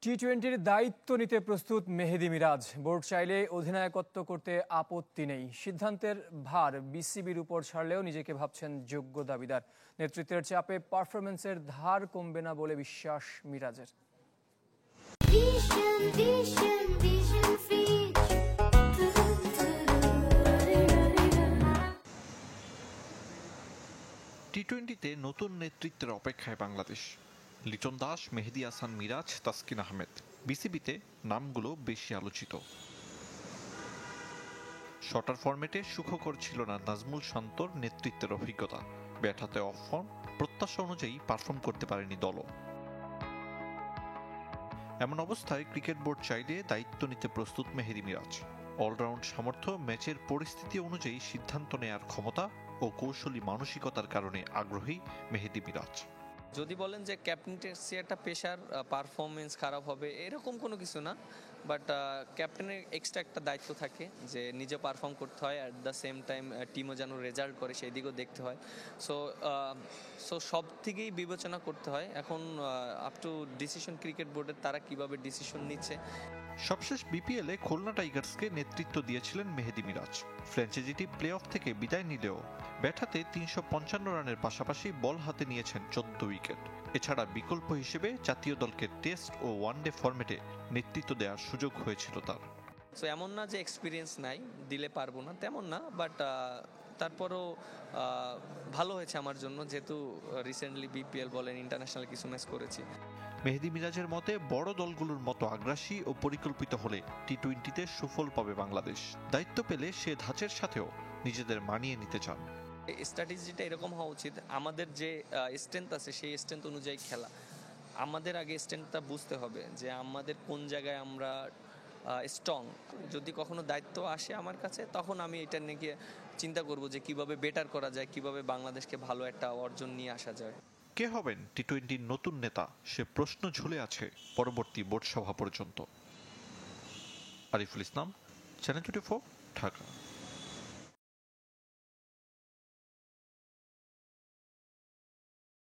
টি-20-র দায়িত্ব নিতে প্রস্তুত মেহেদী মিরাজ। বোর্ড চাইলে অধিনায়কত্ব করতে আপত্তি নেই। সিদ্ধান্তের ভার বিসিবির উপর ছাড়লেও নিজেকে ভাবছেন যোগ্য দাবিদার। নেতৃত্বের চাপে পারফরম্যান্সের ধার কমবে না বলে বিশ্বাস মিরাজের। টি-20-তে নতুন নেতৃত্বের অপেক্ষায় বাংলাদেশ। লিটন দাস, মেহেদী হাসান মিরাজ, তাসকিন আহমেদ। বিসিবিতে নামগুলো বেশি আলোচিত। শর্টার ফরম্যাটে সুখকর ছিল না নাজমুল শান্তর নেতৃত্বের অভিজ্ঞতা। ব্যাট হাতে অফ ফর্ম, প্রত্যাশা অনুযায়ী পারফর্ম করতে পারেনি দলও। এমন অবস্থায় ক্রিকেট বোর্ড চাইলে দায়িত্ব নিতে প্রস্তুত মেহেদী মিরাজ। অলরাউন্ড সামর্থ্য, ম্যাচের পরিস্থিতি অনুযায়ী সিদ্ধান্ত নেয়ার ক্ষমতা ও কৌশলী মানসিকতার কারণে আগ্রহী মেহেদী মিরাজ। যদি বলেন যে ক্যাপ্টেন্সি একটা পেশার, পারফরমেন্স খারাপ হবে এরকম কোনো কিছু না, বাট ক্যাপ্টেনের এক্সট্রা একটা দায়িত্ব থাকে যে নিজে পারফর্ম করতে হয়, অ্যাট দ্য সেম টাইম টিমও যেন রেজাল্ট করে সেই দিকেও দেখতে হয়। সো সব থেকেই বিবেচনা করতে হয়। এখন আপ টু ডিসিশন ক্রিকেট বোর্ডের, তারা কিভাবে ডিসিশন নিচ্ছে। সবশেষ বিপিএলে খুলনা টাইগার্সকে নেতৃত্ব দিয়েছিলেন মেহেদী মিরাজ। ফ্র্যাঞ্চাইজিটি প্লে অফ থেকে বিদায় নিলেও ব্যাট হাতে ৩৫৫ রানের পাশাপাশি বল হাতে নিয়েছেন ১৪ উইকেট। এছাড়া বিকল্প হিসেবে জাতীয় দলকে টেস্ট ও ওয়ানডে ফরম্যাটে নেতৃত্ব দেওয়ার সুযোগ হয়েছিল তার। সো এমন না যে এক্সপিরিয়েন্স নাই, দিলে পারবো না, তেমন না, বাট তারপরও ভালো হয়েছে আমার জন্য, যেহেতু রিসেন্টলি বিপিএল বলেন ইন্টারন্যাশনাল কিছু ম্যাচ করেছি। মেহেদী মিরাজের মতে বড় দলগুলোর মতো আগ্রাসী ও পরিকল্পিত হলে টি-20-তে সুফল পাবে বাংলাদেশ। দায়িত্ব পেলে সে ধাঁচের সাথেও নিজেদের মানিয়ে নিতে চান। স্ট্র্যাটেজিটা এরকম হওয়া উচিত, আমাদের যে স্ট্রেংথ আছে সেই স্ট্রেংথ অনুযায়ী খেলা। আমাদের আগে স্ট্রেংথটা বুঝতে হবে যে আমাদের কোন জায়গায় আমরা স্ট্রং। যদি কখনো দায়িত্ব আসে আমার কাছে, তখন আমি এটা নিয়ে চিন্তা করব যে কিভাবে বেটার করা যায়, কিভাবে বাংলাদেশকে ভালো একটা অর্জন নিয়ে আসা যায়। কে হবেন টি-20-র নতুন নেতা, সে প্রশ্ন ঝুলে আছে পরবর্তী বোর্ড সভা পর্যন্ত। আরিফুল ইসলাম, চ্যানেল 24, ঢাকা।